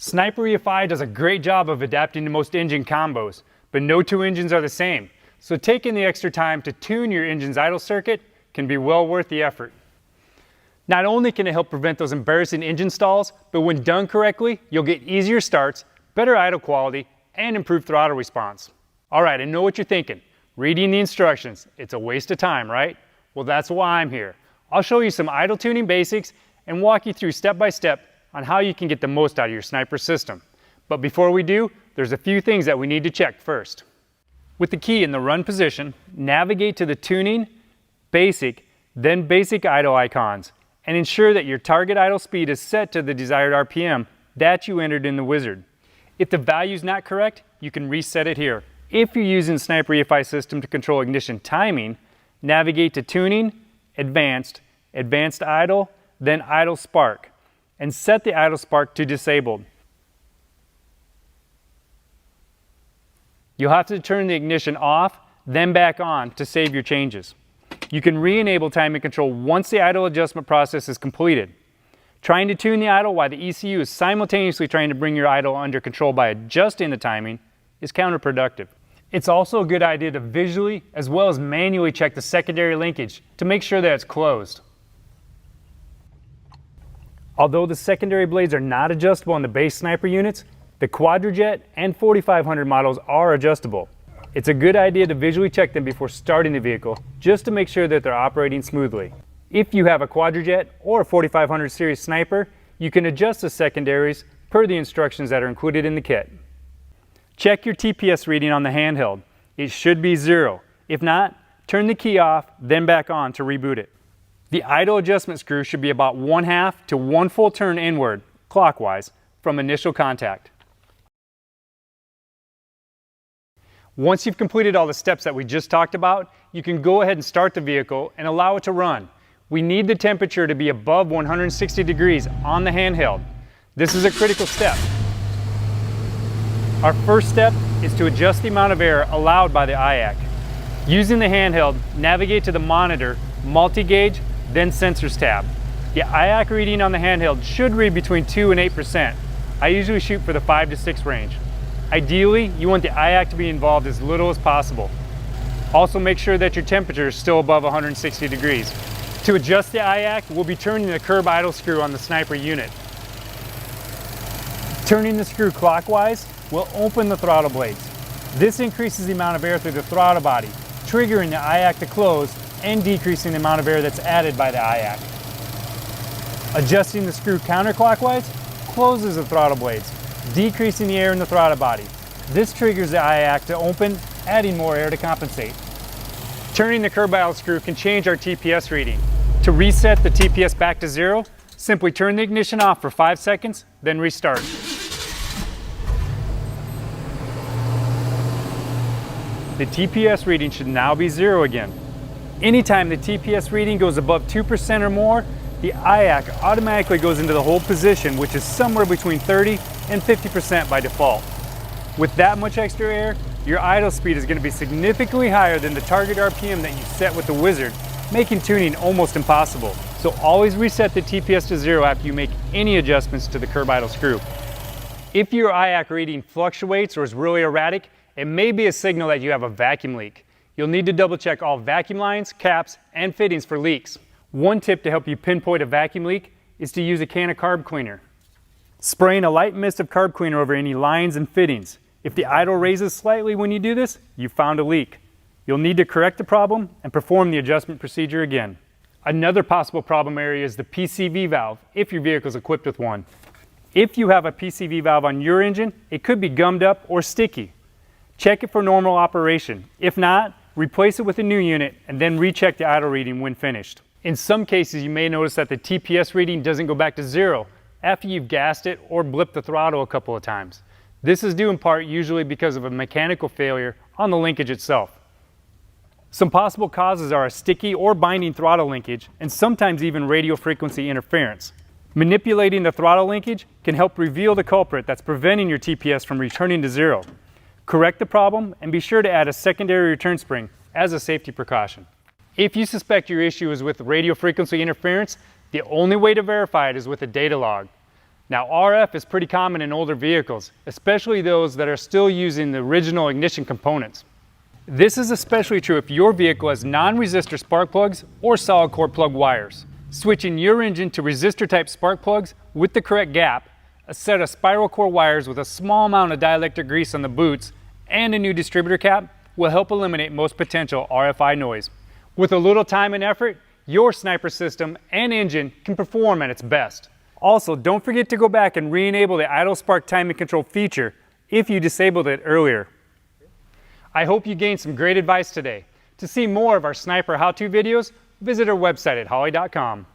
Sniper EFI does a great job of adapting to most engine combos, but no two engines are the same. So taking the extra time to tune your engine's idle circuit can be well worth the effort. Not only can it help prevent those embarrassing engine stalls, but when done correctly, you'll get easier starts, better idle quality, and improved throttle response. Alright, I know what you're thinking. Reading the instructions, it's a waste of time, right? Well, that's why I'm here. I'll show you some idle tuning basics and walk you through step by step on how you can get the most out of your Sniper system. But before we do, there's a few things that we need to check first. With the key in the run position, navigate to the tuning, basic, then basic idle icons, and ensure that your target idle speed is set to the desired RPM that you entered in the wizard. If the value is not correct, you can reset it here. If you're using Sniper EFI system to control ignition timing, navigate to Tuning, Advanced, Advanced Idle, then Idle Spark, and set the idle spark to disabled. You'll have to turn the ignition off, then back on to save your changes. You can re-enable timing control once the idle adjustment process is completed. Trying to tune the idle while the ECU is simultaneously trying to bring your idle under control by adjusting the timing is counterproductive. It's also a good idea to visually as well as manually check the secondary linkage to make sure that it's closed. Although the secondary blades are not adjustable on the base Sniper units, the Quadrajet and 4500 models are adjustable. It's a good idea to visually check them before starting the vehicle just to make sure that they're operating smoothly. If you have a Quadrajet or a 4500 series Sniper, you can adjust the secondaries per the instructions that are included in the kit. Check your TPS reading on the handheld. It should be 0. If not, turn the key off, then back on to reboot it. The idle adjustment screw should be about 1/2 to 1 full turn inward, clockwise, from initial contact. Once you've completed all the steps that we just talked about, you can go ahead and start the vehicle and allow it to run. We need the temperature to be above 160 degrees on the handheld. This is a critical step. Our first step is to adjust the amount of air allowed by the IAC. Using the handheld, navigate to the monitor, multi-gauge, then sensors tab. The IAC reading on the handheld should read between 2 and 8%. I usually shoot for the 5 to 6 range. Ideally, you want the IAC to be involved as little as possible. Also make sure that your temperature is still above 160 degrees. To adjust the IAC, we'll be turning the curb idle screw on the Sniper unit. Turning the screw clockwise will open the throttle blades. This increases the amount of air through the throttle body, triggering the IAC to close and decreasing the amount of air that's added by the IAC. Adjusting the screw counterclockwise closes the throttle blades, decreasing the air in the throttle body. This triggers the IAC to open, adding more air to compensate. Turning the curb idle screw can change our TPS reading. To reset the TPS back to 0, simply turn the ignition off for 5 seconds, then restart. The TPS reading should now be 0 again. Anytime the TPS reading goes above 2% or more, the IAC automatically goes into the hold position, which is somewhere between 30 and 50% by default. With that much extra air, your idle speed is going to be significantly higher than the target RPM that you set with the wizard, making tuning almost impossible. So always reset the TPS to 0 after you make any adjustments to the curb idle screw. If your IAC reading fluctuates or is really erratic, it may be a signal that you have a vacuum leak. You'll need to double check all vacuum lines, caps, and fittings for leaks. One tip to help you pinpoint a vacuum leak is to use a can of carb cleaner. Spraying a light mist of carb cleaner over any lines and fittings. If the idle raises slightly when you do this, you've found a leak. You'll need to correct the problem and perform the adjustment procedure again. Another possible problem area is the PCV valve, if your vehicle is equipped with one. If you have a PCV valve on your engine, it could be gummed up or sticky. Check it for normal operation. If not, replace it with a new unit and then recheck the idle reading when finished. In some cases, you may notice that the TPS reading doesn't go back to 0 after you've gassed it or blipped the throttle a couple of times. This is due in part usually because of a mechanical failure on the linkage itself. Some possible causes are a sticky or binding throttle linkage and sometimes even radio frequency interference. Manipulating the throttle linkage can help reveal the culprit that's preventing your TPS from returning to 0. Correct the problem and be sure to add a secondary return spring as a safety precaution. If you suspect your issue is with radio frequency interference, the only way to verify it is with a data log. Now, RF is pretty common in older vehicles, especially those that are still using the original ignition components. This is especially true if your vehicle has non-resistor spark plugs or solid core plug wires. Switching your engine to resistor type spark plugs with the correct gap, a set of spiral core wires with a small amount of dielectric grease on the boots, and a new distributor cap will help eliminate most potential RFI noise. With a little time and effort, your sniper system and engine can perform at its best. Also, don't forget to go back and re-enable the idle spark timing control feature if you disabled it earlier. I hope you gained some great advice today. To see more of our sniper how-to videos, visit our website at holley.com.